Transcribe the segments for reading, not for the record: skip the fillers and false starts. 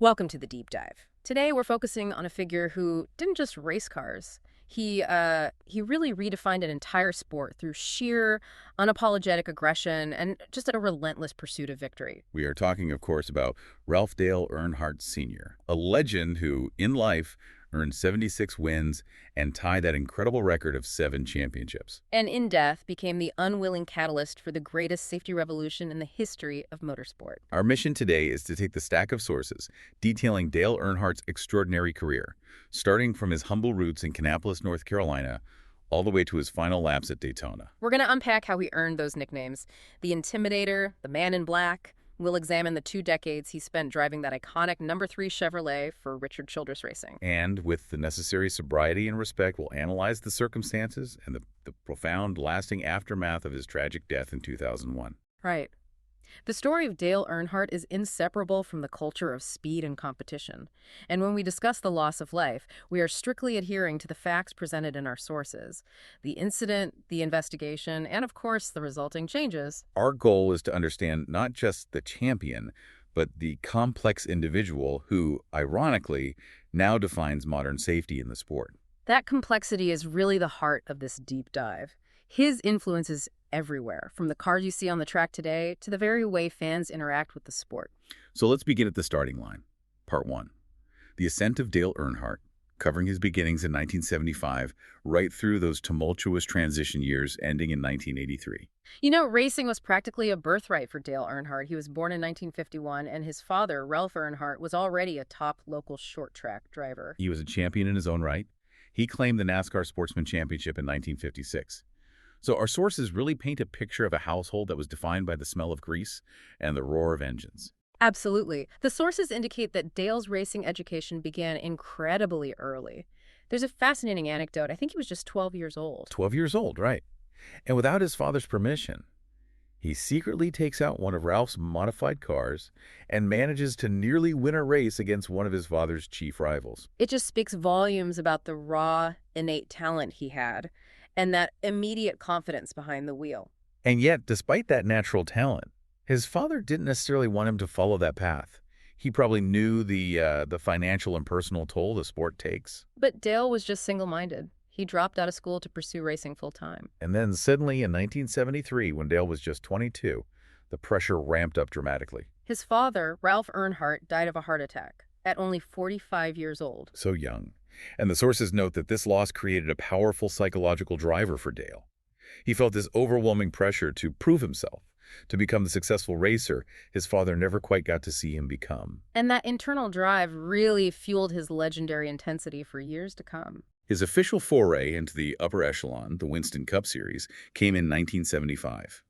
Welcome to the deep dive. Today we're focusing on a figure who didn't just race cars. He really redefined an entire sport through sheer, unapologetic aggression and just a relentless pursuit of victory. We are talking, of course, about Ralph Dale Earnhardt Sr., a legend who, in life, earned 76 wins and tied that incredible record of 7 championships. And in death became the unwilling catalyst for the greatest safety revolution in the history of motorsport. Our mission today is to take the stack of sources detailing Dale Earnhardt's extraordinary career, starting from his humble roots in Kannapolis, North Carolina, all the way to his final laps at Daytona. We're going to unpack how he earned those nicknames: the Intimidator, the Man in Black. We'll examine the 2 decades he spent driving that iconic number 3 Chevrolet for Richard Childress Racing. And with the necessary sobriety and respect, we'll analyze the circumstances and the profound, lasting aftermath of his tragic death in 2001. Right. The story of Dale Earnhardt is inseparable from the culture of speed and competition. And when we discuss the loss of life, we are strictly adhering to the facts presented in our sources: the incident, the investigation, and of course, the resulting changes. Our goal is to understand not just the champion, but the complex individual who, ironically, now defines modern safety in the sport. That complexity is really the heart of this deep dive. His influence is everywhere, from the cars you see on the track today to the very way fans interact with the sport. So let's begin at the starting line. Part 1. The ascent of Dale Earnhardt, covering his beginnings in 1975, right through those tumultuous transition years ending in 1983. You know, racing was practically a birthright for Dale Earnhardt. He was born in 1951, and his father, Ralph Earnhardt, was already a top local short track driver. He was a champion in his own right. He claimed the NASCAR Sportsman Championship in 1956. So our sources really paint a picture of a household that was defined by the smell of grease and the roar of engines. Absolutely. The sources indicate that Dale's racing education began incredibly early. There's a fascinating anecdote. I think he was just 12 years old. 12 years old, right. And without his father's permission, he secretly takes out one of Ralph's modified cars and manages to nearly win a race against one of his father's chief rivals. It just speaks volumes about the raw, innate talent he had and that immediate confidence behind the wheel. And yet, despite that natural talent, his father didn't necessarily want him to follow that path. He probably knew the financial and personal toll the sport takes. But Dale was just single-minded. He dropped out of school to pursue racing full-time. And then suddenly in 1973, when Dale was just 22, the pressure ramped up dramatically. His father, Ralph Earnhardt, died of a heart attack at only 45 years old. So young. And the sources note that this loss created a powerful psychological driver for Dale. He felt this overwhelming pressure to prove himself, to become the successful racer his father never quite got to see him become. And that internal drive really fueled his legendary intensity for years to come. His official foray into the upper echelon, the Winston Cup Series, came in 1975.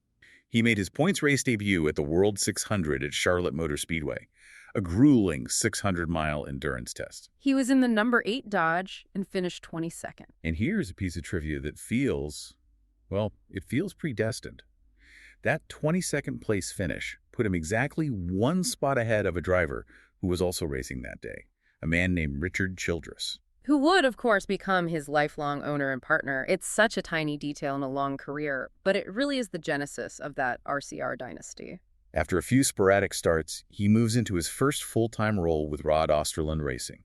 He made his points race debut at the World 600 at Charlotte Motor Speedway, a grueling 600-mile endurance test. He was in the number 8 Dodge and finished 22nd. And here's a piece of trivia that feels predestined. That 22nd place finish put him exactly 1 spot ahead of a driver who was also racing that day, a man named Richard Childress. Who would, of course, become his lifelong owner and partner. It's such a tiny detail in a long career, but it really is the genesis of that RCR dynasty. After a few sporadic starts, he moves into his first full-time role with Rod Osterlund Racing.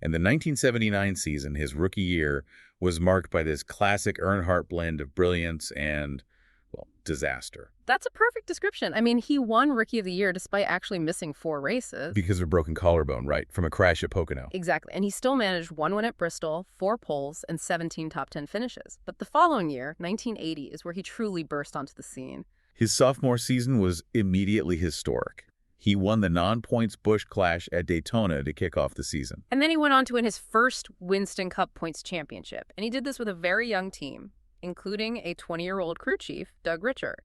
And the 1979 season, his rookie year, was marked by this classic Earnhardt blend of brilliance and, well, disaster. That's a perfect description. I mean, he won Rookie of the Year despite actually missing 4 races. Because of a broken collarbone, right, from a crash at Pocono. Exactly. And he still managed 1 win at Bristol, 4 poles, and 17 top 10 finishes. But the following year, 1980, is where he truly burst onto the scene. His sophomore season was immediately historic. He won the non-points Busch Clash at Daytona to kick off the season. And then he went on to win his first Winston Cup Points Championship. And he did this with a very young team, including a 20-year-old crew chief, Doug Richer.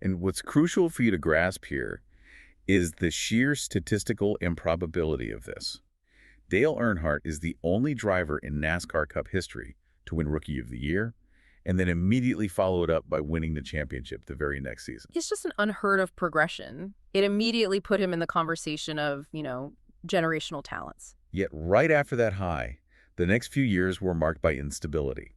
And what's crucial for you to grasp here is the sheer statistical improbability of this. Dale Earnhardt is the only driver in NASCAR Cup history to win Rookie of the Year, and then immediately follow it up by winning the championship the very next season. It's just an unheard of progression. It immediately put him in the conversation of, generational talents. Yet right after that high, the next few years were marked by instability.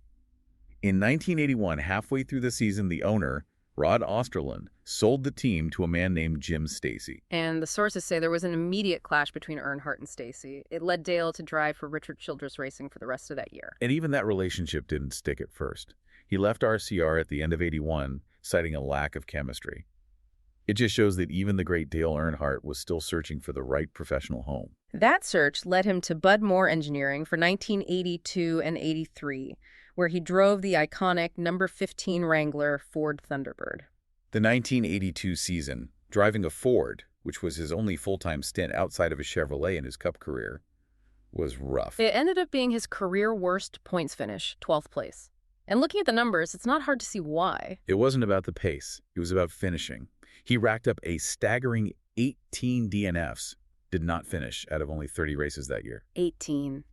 In 1981, halfway through the season, the owner, Rod Osterlund sold the team to a man named Jim Stacy. And the sources say there was an immediate clash between Earnhardt and Stacy. It led Dale to drive for Richard Childress Racing for the rest of that year. And even that relationship didn't stick at first. He left RCR at the end of '81, citing a lack of chemistry. It just shows that even the great Dale Earnhardt was still searching for the right professional home. That search led him to Bud Moore Engineering for 1982 and 83, where he drove the iconic number 15 Wrangler Ford Thunderbird. The 1982 season, driving a Ford, which was his only full-time stint outside of a Chevrolet in his Cup career, was rough. It ended up being his career worst points finish, 12th place. And looking at the numbers, it's not hard to see why. It wasn't about the pace. It was about finishing. He racked up a staggering 18 DNFs, did not finish out of only 30 races that year. 18.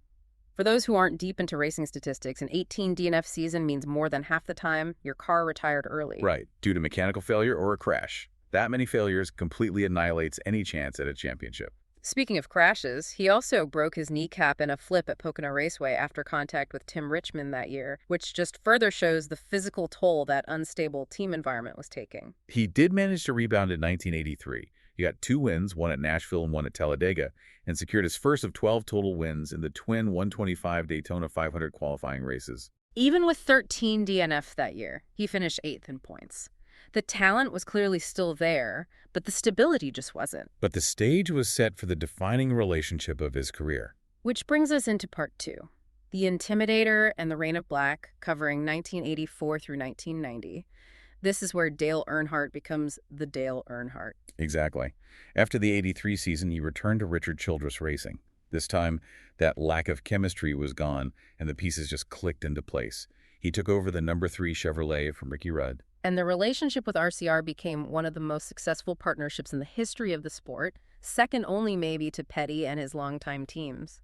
For those who aren't deep into racing statistics, an 18 DNF season means more than half the time your car retired early. Right, due to mechanical failure or a crash. That many failures completely annihilates any chance at a championship. Speaking of crashes, he also broke his kneecap in a flip at Pocono Raceway after contact with Tim Richmond that year, which just further shows the physical toll that unstable team environment was taking. He did manage to rebound in 1983. He got 2 wins, one at Nashville and one at Talladega, and secured his first of 12 total wins in the twin 125 Daytona 500 qualifying races. Even with 13 DNF that year, he finished 8th in points. The talent was clearly still there, but the stability just wasn't. But the stage was set for the defining relationship of his career. Which brings us into part 2, The Intimidator and the Reign of Black, covering 1984 through 1990. This is where Dale Earnhardt becomes the Dale Earnhardt. Exactly. After the '83 season, he returned to Richard Childress Racing. This time, that lack of chemistry was gone, and the pieces just clicked into place. He took over the number 3 Chevrolet from Ricky Rudd. And the relationship with RCR became one of the most successful partnerships in the history of the sport, second only maybe to Petty and his longtime teams.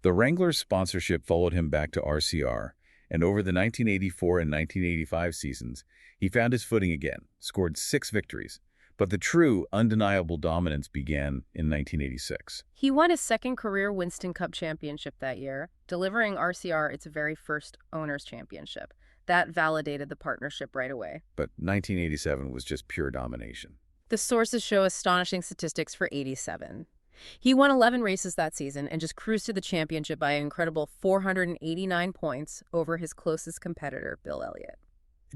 The Wrangler's sponsorship followed him back to RCR, and over the 1984 and 1985 seasons, he found his footing again, scored 6 victories. But the true, undeniable dominance began in 1986. He won his second career Winston Cup championship that year, delivering RCR its very first Owners' Championship. That validated the partnership right away. But 1987 was just pure domination. The sources show astonishing statistics for '87. He won 11 races that season and just cruised to the championship by an incredible 489 points over his closest competitor, Bill Elliott.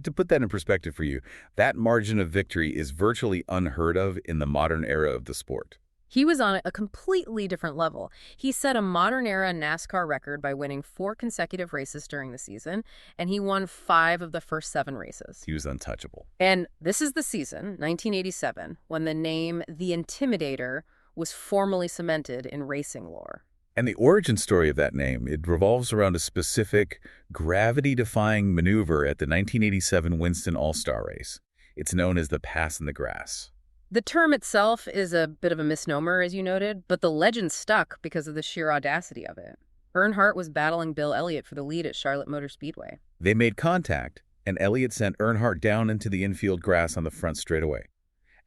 To put that in perspective for you, that margin of victory is virtually unheard of in the modern era of the sport. He was on a completely different level. He set a modern-era NASCAR record by winning 4 consecutive races during the season, and he won 5 of the first 7 races. He was untouchable. And this is the season, 1987, when the name The Intimidator was formally cemented in racing lore. And the origin story of that name, it revolves around a specific, gravity-defying maneuver at the 1987 Winston All-Star race. It's known as the Pass in the Grass. The term itself is a bit of a misnomer, as you noted, but the legend stuck because of the sheer audacity of it. Earnhardt was battling Bill Elliott for the lead at Charlotte Motor Speedway. They made contact, and Elliott sent Earnhardt down into the infield grass on the front straightaway.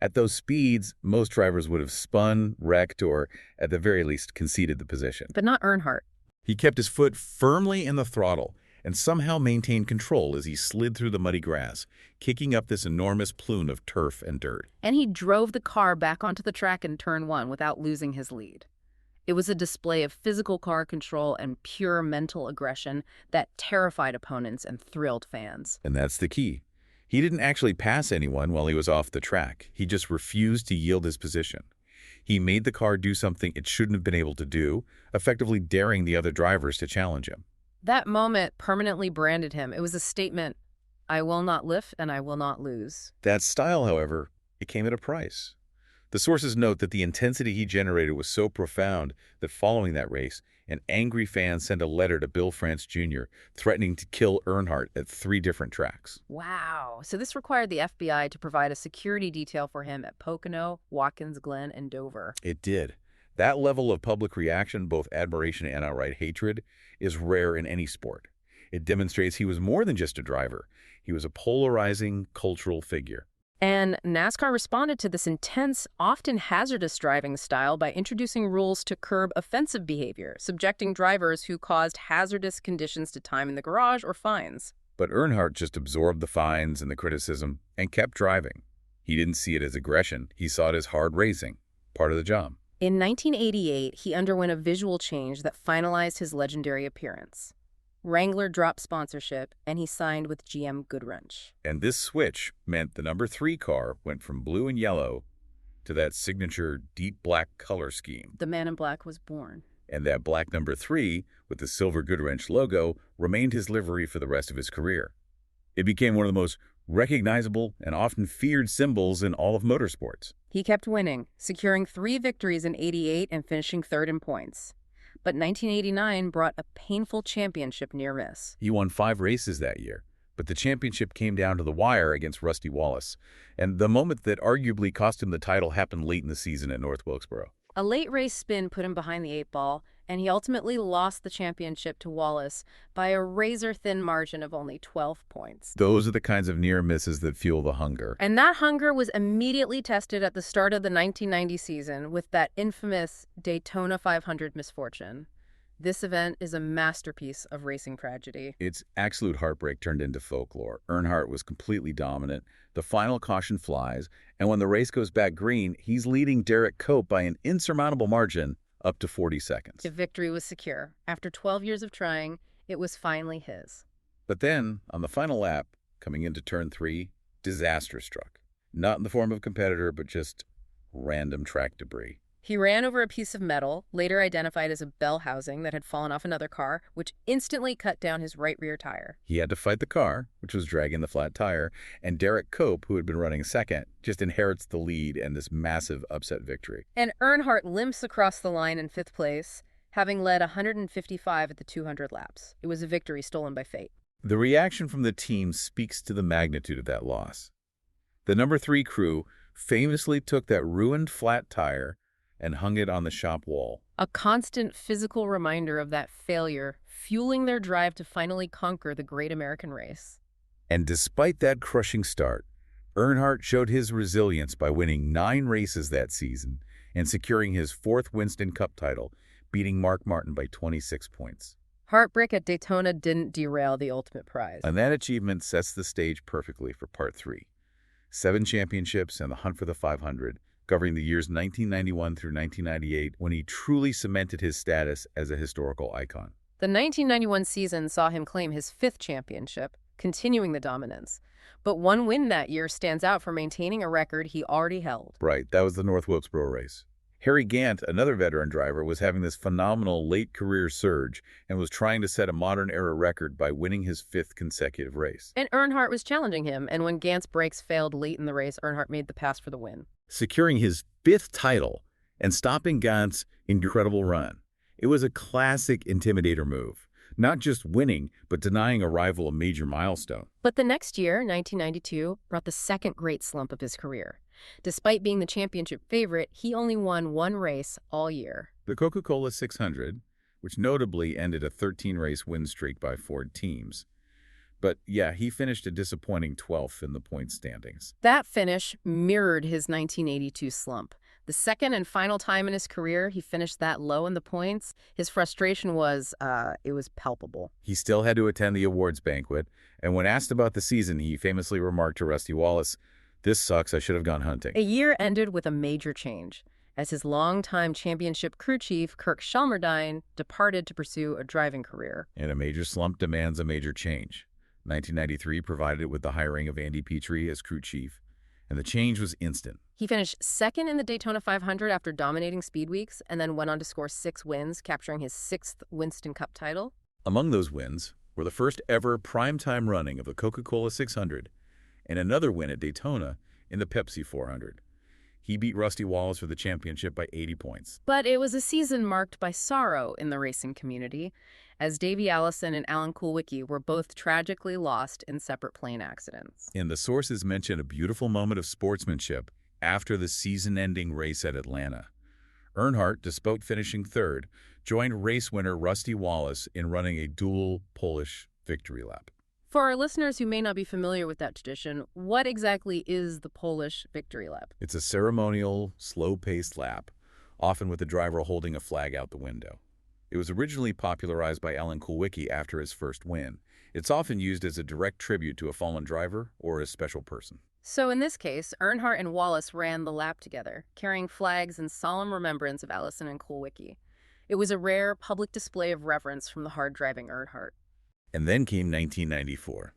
At those speeds, most drivers would have spun, wrecked, or, at the very least, conceded the position. But not Earnhardt. He kept his foot firmly in the throttle and somehow maintained control as he slid through the muddy grass, kicking up this enormous plume of turf and dirt. And he drove the car back onto the track in turn 1 without losing his lead. It was a display of physical car control and pure mental aggression that terrified opponents and thrilled fans. And that's the key. He didn't actually pass anyone while he was off the track. He just refused to yield his position. He made the car do something it shouldn't have been able to do, effectively daring the other drivers to challenge him. That moment permanently branded him. It was a statement, I will not lift and I will not lose. That style, however, it came at a price. The sources note that the intensity he generated was so profound that following that race, an angry fan sent a letter to Bill France Jr. threatening to kill Earnhardt at 3 different tracks. Wow. So this required the FBI to provide a security detail for him at Pocono, Watkins Glen, and Dover. It did. That level of public reaction, both admiration and outright hatred, is rare in any sport. It demonstrates he was more than just a driver. He was a polarizing cultural figure. And NASCAR responded to this intense, often hazardous driving style by introducing rules to curb offensive behavior, subjecting drivers who caused hazardous conditions to time in the garage or fines. But Earnhardt just absorbed the fines and the criticism and kept driving. He didn't see it as aggression. He saw it as hard racing, part of the job. In 1988, he underwent a visual change that finalized his legendary appearance. Wrangler dropped sponsorship, and he signed with GM Goodwrench. And this switch meant the number 3 car went from blue and yellow to that signature deep black color scheme. The man in black was born. And that black number 3 with the silver Goodwrench logo remained his livery for the rest of his career. It became one of the most recognizable and often feared symbols in all of motorsports. He kept winning, securing 3 victories in '88 and finishing third in points. But 1989 brought a painful championship near miss. He won 5 races that year, but the championship came down to the wire against Rusty Wallace, and the moment that arguably cost him the title happened late in the season at North Wilkesboro. A late race spin put him behind the 8 ball, and he ultimately lost the championship to Wallace by a razor-thin margin of only 12 points. Those are the kinds of near misses that fuel the hunger. And that hunger was immediately tested at the start of the 1990 season with that infamous Daytona 500 misfortune. This event is a masterpiece of racing tragedy. Its absolute heartbreak turned into folklore. Earnhardt was completely dominant. The final caution flies, and when the race goes back green, he's leading Derek Cope by an insurmountable margin up to 40 seconds. The victory was secure. After 12 years of trying, it was finally his. But then, on the final lap, coming into turn 3, disaster struck. Not in the form of a competitor, but just random track debris. He ran over a piece of metal, later identified as a bell housing that had fallen off another car, which instantly cut down his right rear tire. He had to fight the car, which was dragging the flat tire, and Derek Cope, who had been running second, just inherits the lead and this massive upset victory. And Earnhardt limps across the line in 5th place, having led 155 at the 200 laps. It was a victory stolen by fate. The reaction from the team speaks to the magnitude of that loss. The number 3 crew famously took that ruined flat tire and hung it on the shop wall. A constant physical reminder of that failure, fueling their drive to finally conquer the great American race. And despite that crushing start, Earnhardt showed his resilience by winning 9 races that season and securing his 4th Winston Cup title, beating Mark Martin by 26 points. Heartbreak at Daytona didn't derail the ultimate prize. And that achievement sets the stage perfectly for Part 3. 7 championships and the hunt for the 500, covering the years 1991 through 1998, when he truly cemented his status as a historical icon. The 1991 season saw him claim his 5th championship, continuing the dominance. But one win that year stands out for maintaining a record he already held. Right, that was the North Wilkesboro race. Harry Gant, another veteran driver, was having this phenomenal late career surge and was trying to set a modern-era record by winning his 5th consecutive race. And Earnhardt was challenging him, and when Gant's brakes failed late in the race, Earnhardt made the pass for the win. Securing his 5th title and stopping Gant's incredible run. It was a classic Intimidator move. Not just winning, but denying a rival a major milestone. But the next year, 1992, brought the second great slump of his career. Despite being the championship favorite, he only won 1 race all year. The Coca-Cola 600, which notably ended a 13-race win streak by Ford teams. But yeah, he finished a disappointing 12th in the points standings. That finish mirrored his 1982 slump. The second and final time in his career he finished that low in the points, his frustration was, it was palpable. He still had to attend the awards banquet, and when asked about the season, he famously remarked to Rusty Wallace, "This sucks, I should have gone hunting." A year ended with a major change, as his longtime championship crew chief, Kirk Shelmerdine, departed to pursue a driving career. And a major slump demands a major change. 1993 provided it with the hiring of Andy Petrie as crew chief, and the change was instant. He finished second in the Daytona 500 after dominating speed weeks, and then went on to score 6 wins, capturing his 6th Winston Cup title. Among those wins were the first ever primetime running of the Coca-Cola 600 and another win at Daytona in the Pepsi 400. He beat Rusty Wallace for the championship by 80 points. But it was a season marked by sorrow in the racing community, as Davey Allison and Alan Kulwicki were both tragically lost in separate plane accidents. And the sources mention a beautiful moment of sportsmanship after the season-ending race at Atlanta. Earnhardt, despite finishing 3rd, joined race winner Rusty Wallace in running a dual Polish victory lap. For our listeners who may not be familiar with that tradition, what exactly is the Polish victory lap? It's a ceremonial, slow-paced lap, often with the driver holding a flag out the window. It was originally popularized by Alan Kulwicki after his first win. It's often used as a direct tribute to a fallen driver or a special person. So in this case, Earnhardt and Wallace ran the lap together, carrying flags in solemn remembrance of Allison and Kulwicki. It was a rare public display of reverence from the hard-driving Earnhardt. And then came 1994,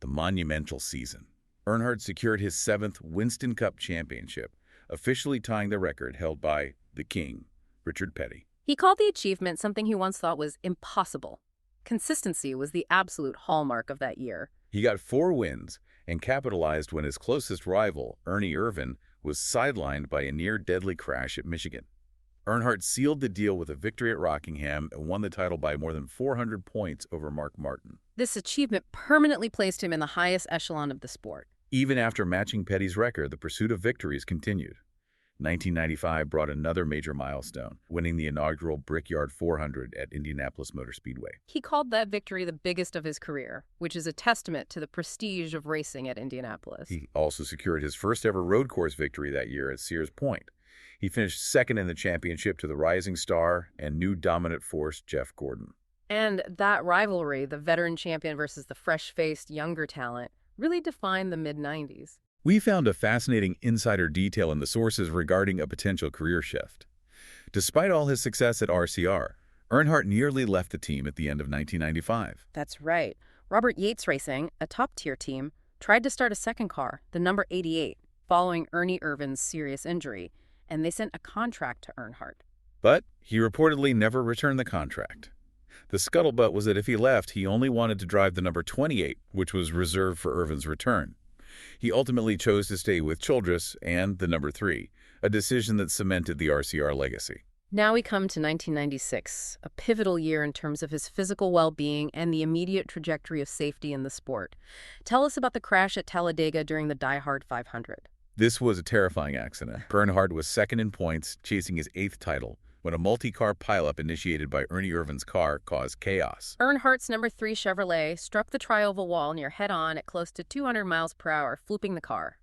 the monumental season. Earnhardt secured his 7th Winston Cup championship, officially tying the record held by the King, Richard Petty. He called the achievement something he once thought was impossible. Consistency was the absolute hallmark of that year. He got 4 wins and capitalized when his closest rival, Ernie Irvan, was sidelined by a near-deadly crash at Michigan. Earnhardt sealed the deal with a victory at Rockingham and won the title by more than 400 points over Mark Martin. This achievement permanently placed him in the highest echelon of the sport. Even after matching Petty's record, the pursuit of victories continued. 1995 brought another major milestone, winning the inaugural Brickyard 400 at Indianapolis Motor Speedway. He called that victory the biggest of his career, which is a testament to the prestige of racing at Indianapolis. He also secured his first ever road course victory that year at Sears Point. He finished second in the championship to the rising star and new dominant force, Jeff Gordon. And that rivalry, the veteran champion versus the fresh-faced younger talent, really defined the mid-90s. We found a fascinating insider detail in the sources regarding a potential career shift. Despite all his success at RCR, Earnhardt nearly left the team at the end of 1995. That's right. Robert Yates Racing, a top-tier team, tried to start a second car, the number 88, following Ernie Irvan's serious injury, and they sent a contract to Earnhardt. But he reportedly never returned the contract. The scuttlebutt was that if he left, he only wanted to drive the number 28, which was reserved for Irvan's return. He ultimately chose to stay with Childress and the number 3, a decision that cemented the RCR legacy. Now we come to 1996, a pivotal year in terms of his physical well-being and the immediate trajectory of safety in the sport. Tell us about the crash at Talladega during the Die Hard 500. This was a terrifying accident. Earnhardt was second in points, chasing his 8th title, when a multi-car pileup initiated by Ernie Irvan's car caused chaos. Earnhardt's number 3 Chevrolet struck the tri-oval wall near head-on at close to 200 miles per hour, flooping the car.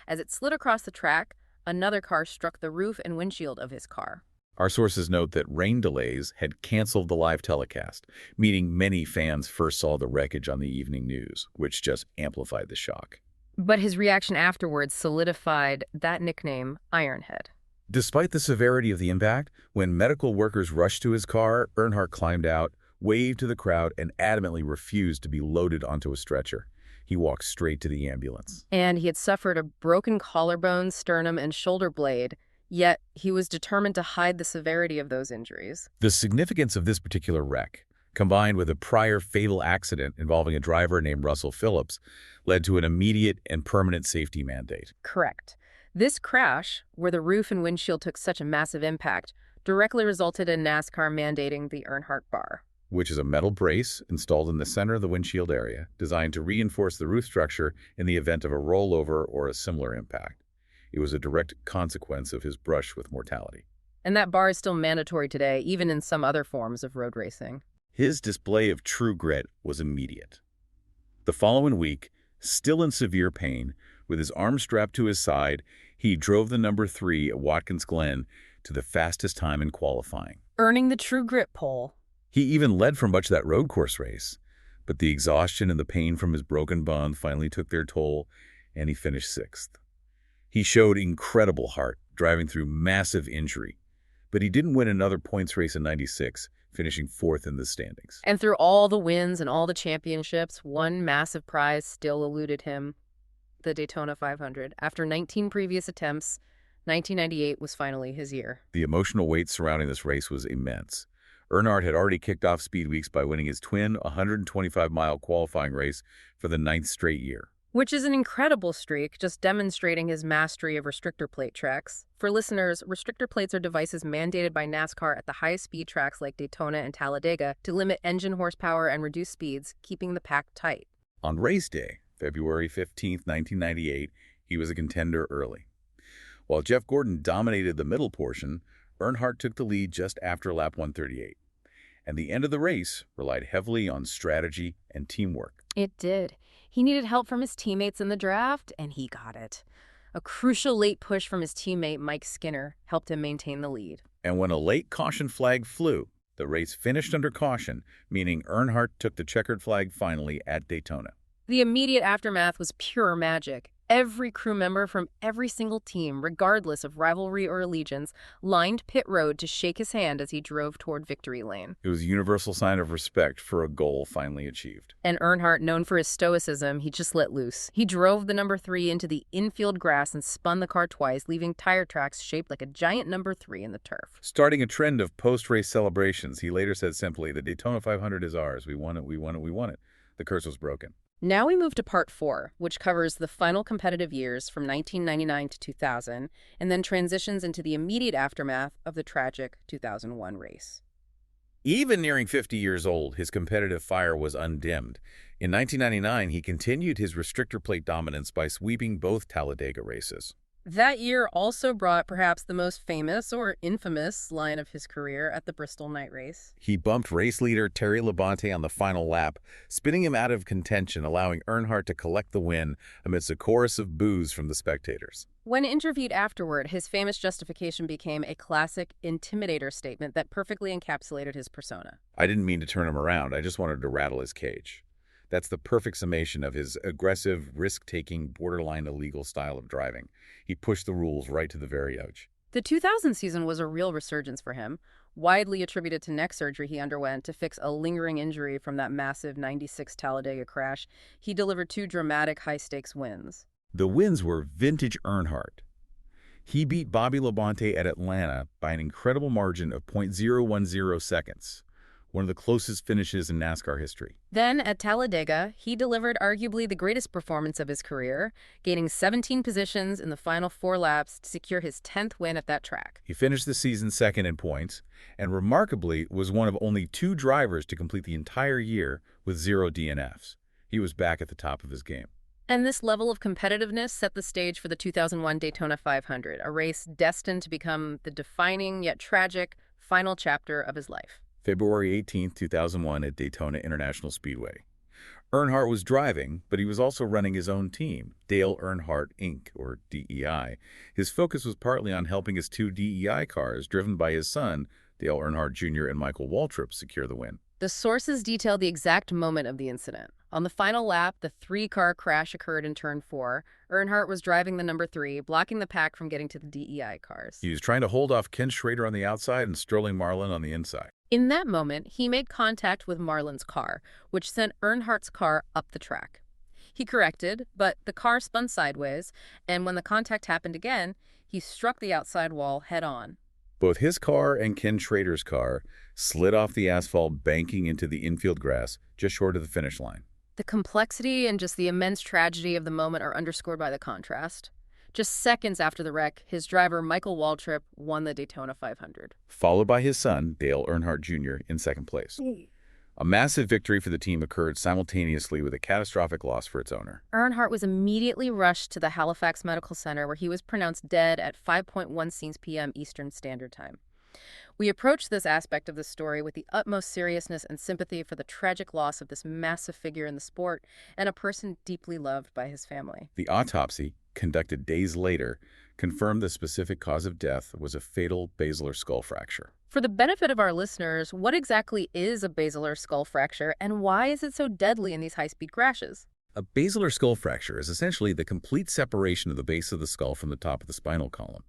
As it slid across the track, another car struck the roof and windshield of his car. Our sources note that rain delays had canceled the live telecast, meaning many fans first saw the wreckage on the evening news, which just amplified the shock. But his reaction afterwards solidified that nickname, Ironhead. Despite the severity of the impact, when medical workers rushed to his car, Earnhardt climbed out, waved to the crowd, and adamantly refused to be loaded onto a stretcher. He walked straight to the ambulance. And he had suffered a broken collarbone, sternum, and shoulder blade, yet he was determined to hide the severity of those injuries. The significance of this particular wreck, combined with a prior fatal accident involving a driver named Russell Phillips, led to an immediate and permanent safety mandate. Correct. This crash, where the roof and windshield took such a massive impact, directly resulted in NASCAR mandating the Earnhardt bar, which is a metal brace installed in the center of the windshield area, designed to reinforce the roof structure in the event of a rollover or a similar impact. It was a direct consequence of his brush with mortality. And that bar is still mandatory today, even in some other forms of road racing. His display of true grit was immediate. The following week, still in severe pain, with his arm strapped to his side, he drove the number 3 at Watkins Glen to the fastest time in qualifying, earning the true grit pole. He even led for much of that road course race, but the exhaustion and the pain from his broken bone finally took their toll, and he finished 6th. He showed incredible heart, driving through massive injury, but he didn't win another points race in '96, finishing 4th in the standings. And through all the wins and all the championships, one massive prize still eluded him, the Daytona 500. After 19 previous attempts, 1998 was finally his year. The emotional weight surrounding this race was immense. Earnhardt had already kicked off Speed Weeks by winning his twin 125-mile qualifying race for the 9th straight year. Which is an incredible streak, just demonstrating his mastery of restrictor plate tracks. For listeners, restrictor plates are devices mandated by NASCAR at the highest speed tracks like Daytona and Talladega to limit engine horsepower and reduce speeds, keeping the pack tight. On race day, February 15, 1998, he was a contender early. While Jeff Gordon dominated the middle portion, Earnhardt took the lead just after lap 138. And the end of the race relied heavily on strategy and teamwork. It did. He needed help from his teammates in the draft, and he got it. A crucial late push from his teammate Mike Skinner helped him maintain the lead. And when a late caution flag flew, The race finished under caution, meaning Earnhardt took the checkered flag finally at Daytona. The immediate aftermath was pure magic. Every crew member from every single team, regardless of rivalry or allegiance, lined pit road to shake his hand as he drove toward victory lane. It was a universal sign of respect for a goal finally achieved. And Earnhardt, known for his stoicism, he just let loose. He drove the number 3 into the infield grass and spun the car twice, leaving tire tracks shaped like a giant number 3 in the turf. Starting a trend of post-race celebrations, he later said simply, "The Daytona 500 is ours. We won it, we won it, we won it." The curse was broken. Now we move to part 4, which covers the final competitive years from 1999 to 2000, and then transitions into the immediate aftermath of the tragic 2001 race. Even nearing 50 years old, his competitive fire was undimmed. In 1999, he continued his restrictor plate dominance by sweeping both Talladega races. That year also brought perhaps the most famous or infamous line of his career at the Bristol night race. He bumped race leader Terry Labonte on the final lap, spinning him out of contention, allowing Earnhardt to collect the win amidst a chorus of boos from the spectators. When interviewed afterward, his famous justification became a classic Intimidator statement that perfectly encapsulated his persona. "I didn't mean to turn him around. I just wanted to rattle his cage." That's the perfect summation of his aggressive, risk-taking, borderline illegal style of driving. He pushed the rules right to the very edge. The 2000 season was a real resurgence for him, widely attributed to neck surgery he underwent to fix a lingering injury from that massive '96 Talladega crash. He delivered 2 dramatic high-stakes wins. The wins were vintage Earnhardt. He beat Bobby Labonte at Atlanta by an incredible margin of .010 seconds, one of the closest finishes in NASCAR history. Then, at Talladega, he delivered arguably the greatest performance of his career, gaining 17 positions in the final 4 laps to secure his 10th win at that track. He finished the season second in points, and remarkably was one of only 2 drivers to complete the entire year with 0 DNFs. He was back at the top of his game. And this level of competitiveness set the stage for the 2001 Daytona 500, a race destined to become the defining yet tragic final chapter of his life. February 18, 2001 at Daytona International Speedway. Earnhardt was driving, but he was also running his own team, Dale Earnhardt, Inc., or DEI. His focus was partly on helping his 2 DEI cars, driven by his son, Dale Earnhardt Jr. and Michael Waltrip, secure the win. The sources detail the exact moment of the incident. On the final lap, the 3-car crash occurred in turn 4. Earnhardt was driving the number 3, blocking the pack from getting to the DEI cars. He was trying to hold off Ken Schrader on the outside and Sterling Marlin on the inside. In that moment, he made contact with Marlin's car, which sent Earnhardt's car up the track. He corrected, but the car spun sideways, and when the contact happened again, he struck the outside wall head-on. Both his car and Ken Schrader's car slid off the asphalt, banking into the infield grass just short of the finish line. The complexity and just the immense tragedy of the moment are underscored by the contrast. Just seconds after the wreck, his driver, Michael Waltrip, won the Daytona 500. Followed by his son, Dale Earnhardt Jr., in second place. A massive victory for the team occurred simultaneously with a catastrophic loss for its owner. Earnhardt was immediately rushed to the Halifax Medical Center, where he was pronounced dead at 5:16 p.m. Eastern Standard Time. We approach this aspect of the story with the utmost seriousness and sympathy for the tragic loss of this massive figure in the sport and a person deeply loved by his family. The autopsy, conducted days later, confirmed the specific cause of death was a fatal basilar skull fracture. For the benefit of our listeners, what exactly is a basilar skull fracture and why is it so deadly in these high-speed crashes? A basilar skull fracture is essentially the complete separation of the base of the skull from the top of the spinal column.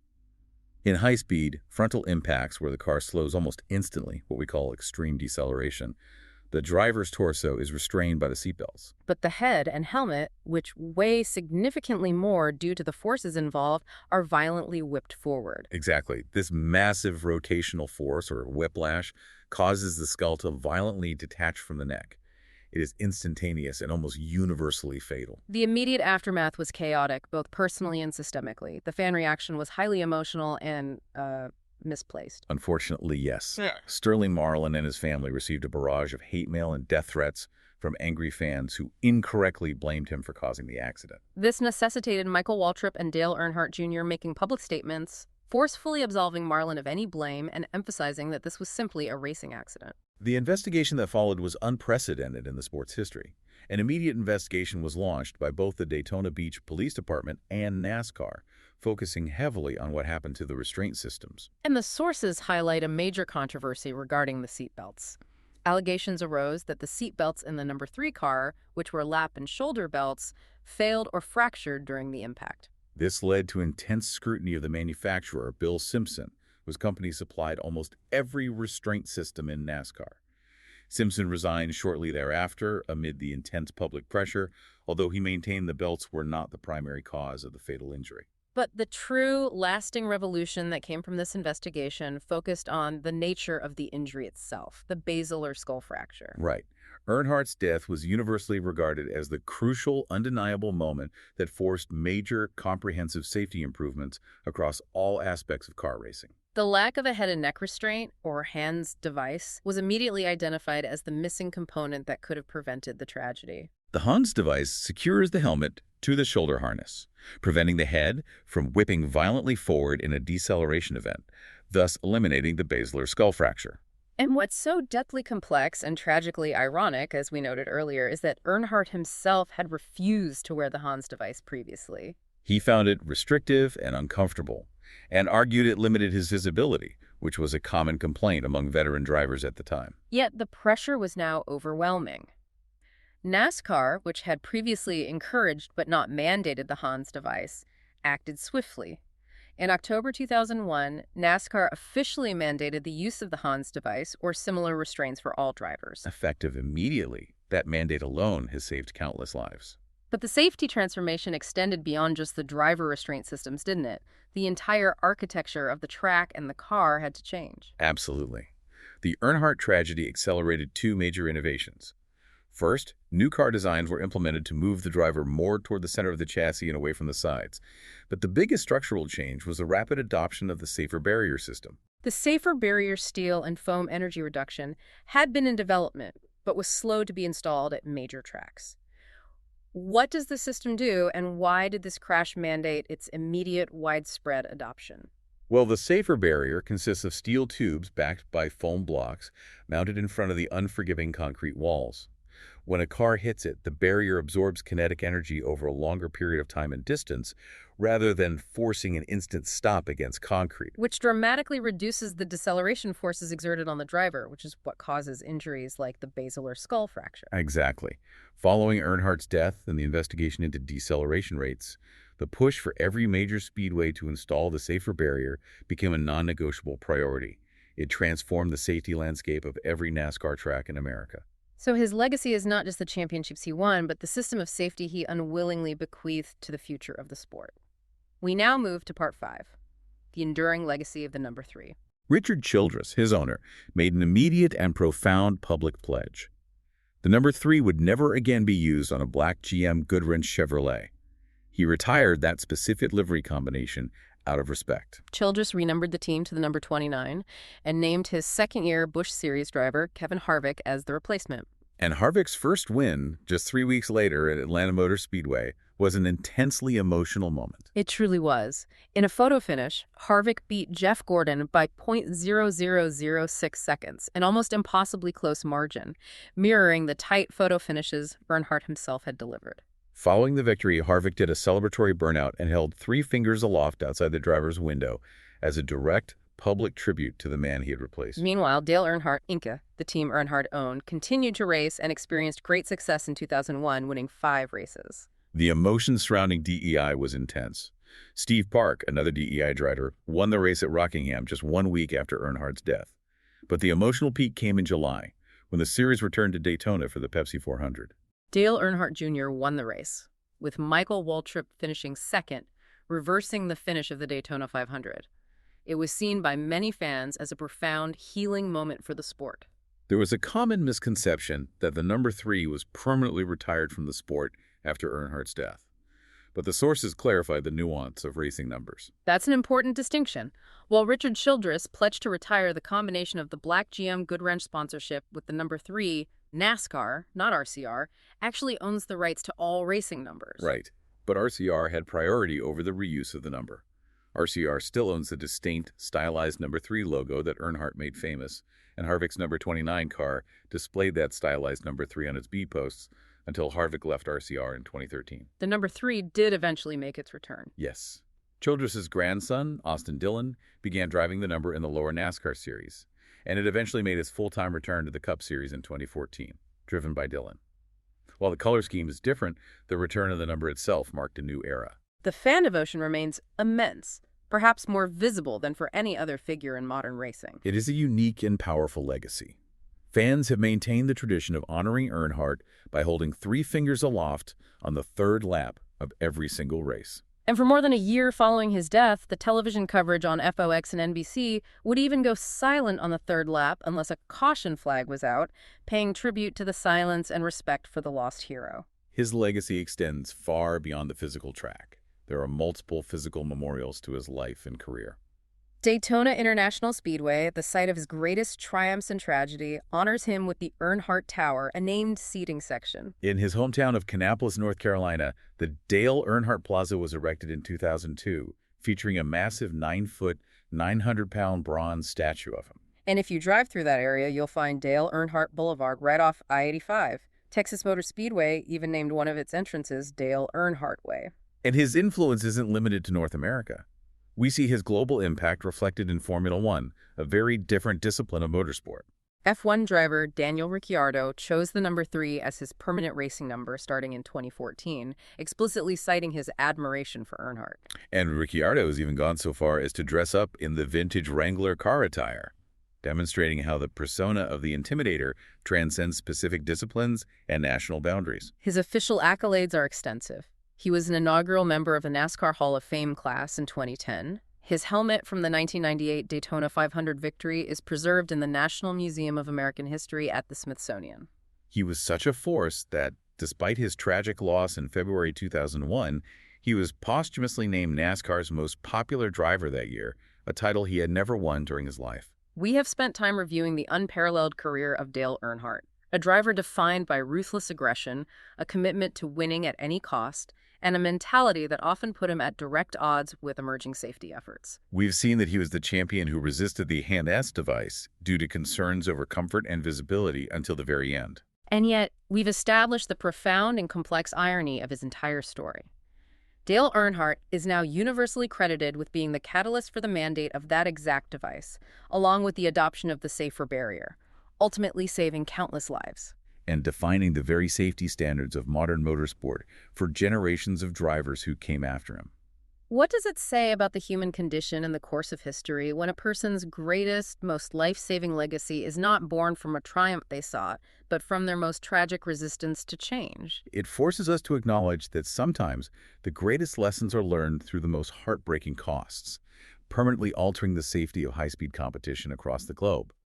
In high-speed, frontal impacts where the car slows almost instantly, what we call extreme deceleration, the driver's torso is restrained by the seatbelts. But the head and helmet, which weigh significantly more due to the forces involved, are violently whipped forward. Exactly. This massive rotational force, or whiplash, causes the skull to violently detach from the neck. It is instantaneous and almost universally fatal. The immediate aftermath was chaotic, both personally and systemically. The fan reaction was highly emotional and, misplaced. Unfortunately, yes. Sterling Marlin and his family received a barrage of hate mail and death threats from angry fans who incorrectly blamed him for causing the accident. This necessitated Michael Waltrip and Dale Earnhardt Jr. making public statements, forcefully absolving Marlin of any blame and emphasizing that this was simply a racing accident. The investigation that followed was unprecedented in the sport's history. An immediate investigation was launched by both the Daytona Beach Police Department and NASCAR, focusing heavily on what happened to the restraint systems. And the sources highlight a major controversy regarding the seatbelts. Allegations arose that the seatbelts in the number 3 car, which were lap and shoulder belts, failed or fractured during the impact. This led to intense scrutiny of the manufacturer, Bill Simpson, whose company supplied almost every restraint system in NASCAR. Simpson resigned shortly thereafter amid the intense public pressure, although he maintained the belts were not the primary cause of the fatal injury. But the true, lasting revolution that came from this investigation focused on the nature of the injury itself, the basilar skull fracture. Right. Earnhardt's death was universally regarded as the crucial, undeniable moment that forced major, comprehensive safety improvements across all aspects of car racing. The lack of a head and neck restraint, or HANDS device, was immediately identified as the missing component that could have prevented the tragedy. The HANDS device secures the helmet to the shoulder harness, preventing the head from whipping violently forward in a deceleration event, thus eliminating the basilar skull fracture. And what's so deathly complex and tragically ironic, as we noted earlier, is that Earnhardt himself had refused to wear the HANDS device previously. He found it restrictive and uncomfortable, and argued it limited his visibility, which was a common complaint among veteran drivers at the time. Yet the pressure was now overwhelming. NASCAR, which had previously encouraged but not mandated the HANDS device, acted swiftly. In October 2001, NASCAR officially mandated the use of the HANDS device or similar restraints for all drivers. Effective immediately, that mandate alone has saved countless lives. But the safety transformation extended beyond just the driver restraint systems, didn't it? The entire architecture of the track and the car had to change. Absolutely. The Earnhardt tragedy accelerated two major innovations. First, new car designs were implemented to move the driver more toward the center of the chassis and away from the sides. But the biggest structural change was the rapid adoption of the safer barrier system. The safer barrier steel and foam energy reduction had been in development, but was slow to be installed at major tracks. What does the system do, and why did this crash mandate its immediate, widespread adoption? Well, the safer barrier consists of steel tubes backed by foam blocks mounted in front of the unforgiving concrete walls. When a car hits it, the barrier absorbs kinetic energy over a longer period of time and distance, rather than forcing an instant stop against concrete. Which dramatically reduces the deceleration forces exerted on the driver, which is what causes injuries like the basilar skull fracture. Exactly. Following Earnhardt's death and the investigation into deceleration rates, the push for every major speedway to install the safer barrier became a non-negotiable priority. It transformed the safety landscape of every NASCAR track in America. So his legacy is not just the championships he won, but the system of safety he unwillingly bequeathed to the future of the sport. We now move to part 5, the enduring legacy of the number 3. Richard Childress, his owner, made an immediate and profound public pledge. The number 3 would never again be used on a black GM Goodwrench Chevrolet. He retired that specific livery combination out of respect. Childress renumbered the team to the number 29 and named his second-year Busch Series driver, Kevin Harvick, as the replacement. And Harvick's first win, just 3 weeks later at Atlanta Motor Speedway, was an intensely emotional moment. It truly was. In a photo finish, Harvick beat Jeff Gordon by .0006 seconds, an almost impossibly close margin, mirroring the tight photo finishes Earnhardt himself had delivered. Following the victory, Harvick did a celebratory burnout and held 3 fingers aloft outside the driver's window as a direct, public tribute to the man he had replaced. Meanwhile, Dale Earnhardt, Inca, the team Earnhardt owned, continued to race and experienced great success in 2001, winning 5 races. The emotion surrounding DEI was intense. Steve Park, another DEI driver, won the race at Rockingham just 1 week after Earnhardt's death. But the emotional peak came in July, when the series returned to Daytona for the Pepsi 400. Dale Earnhardt Jr. won the race, with Michael Waltrip finishing second, reversing the finish of the Daytona 500. It was seen by many fans as a profound healing moment for the sport. There was a common misconception that the number 3 was permanently retired from the sport after Earnhardt's death. But the sources clarified the nuance of racing numbers. That's an important distinction. While Richard Childress pledged to retire the combination of the black GM Goodwrench sponsorship with the number 3, NASCAR, not RCR, actually owns the rights to all racing numbers. Right, but RCR had priority over the reuse of the number. RCR still owns the distinct, stylized number 3 logo that Earnhardt made famous, and Harvick's number 29 car displayed that stylized number 3 on its B-posts until Harvick left RCR in 2013. The number 3 did eventually make its return. Yes, Childress's grandson, Austin Dillon, began driving the number in the lower NASCAR series, and it eventually made his full-time return to the Cup Series in 2014, driven by Dillon. While the color scheme is different, the return of the number itself marked a new era. The fan devotion remains immense, perhaps more visible than for any other figure in modern racing. It is a unique and powerful legacy. Fans have maintained the tradition of honoring Earnhardt by holding 3 fingers aloft on the 3rd lap of every single race. And for more than a year following his death, the television coverage on FOX and NBC would even go silent on the 3rd lap unless a caution flag was out, paying tribute to the silence and respect for the lost hero. His legacy extends far beyond the physical track. There are multiple physical memorials to his life and career. Daytona International Speedway, the site of his greatest triumphs and tragedy, honors him with the Earnhardt Tower, a named seating section. In his hometown of Kannapolis, North Carolina, the Dale Earnhardt Plaza was erected in 2002, featuring a massive 9-foot, 900-pound bronze statue of him. And if you drive through that area, you'll find Dale Earnhardt Boulevard right off I-85. Texas Motor Speedway even named one of its entrances Dale Earnhardt Way. And his influence isn't limited to North America. We see his global impact reflected in Formula One, a very different discipline of motorsport. F1 driver Daniel Ricciardo chose the number 3 as his permanent racing number starting in 2014, explicitly citing his admiration for Earnhardt. And Ricciardo has even gone so far as to dress up in the vintage Wrangler car attire, demonstrating how the persona of the Intimidator transcends specific disciplines and national boundaries. His official accolades are extensive. He was an inaugural member of the NASCAR Hall of Fame class in 2010. His helmet from the 1998 Daytona 500 victory is preserved in the National Museum of American History at the Smithsonian. He was such a force that, despite his tragic loss in February 2001, he was posthumously named NASCAR's most popular driver that year, a title he had never won during his life. We have spent time reviewing the unparalleled career of Dale Earnhardt, a driver defined by ruthless aggression, a commitment to winning at any cost, and a mentality that often put him at direct odds with emerging safety efforts. We've seen that he was the champion who resisted the Hand S device due to concerns over comfort and visibility until the very end. And yet, we've established the profound and complex irony of his entire story. Dale Earnhardt is now universally credited with being the catalyst for the mandate of that exact device, along with the adoption of the safer barrier, ultimately saving countless lives. And defining the very safety standards of modern motorsport for generations of drivers who came after him. What does it say about the human condition in the course of history when a person's greatest, most life-saving legacy is not born from a triumph they sought, but from their most tragic resistance to change? It forces us to acknowledge that sometimes the greatest lessons are learned through the most heartbreaking costs, permanently altering the safety of high-speed competition across the globe.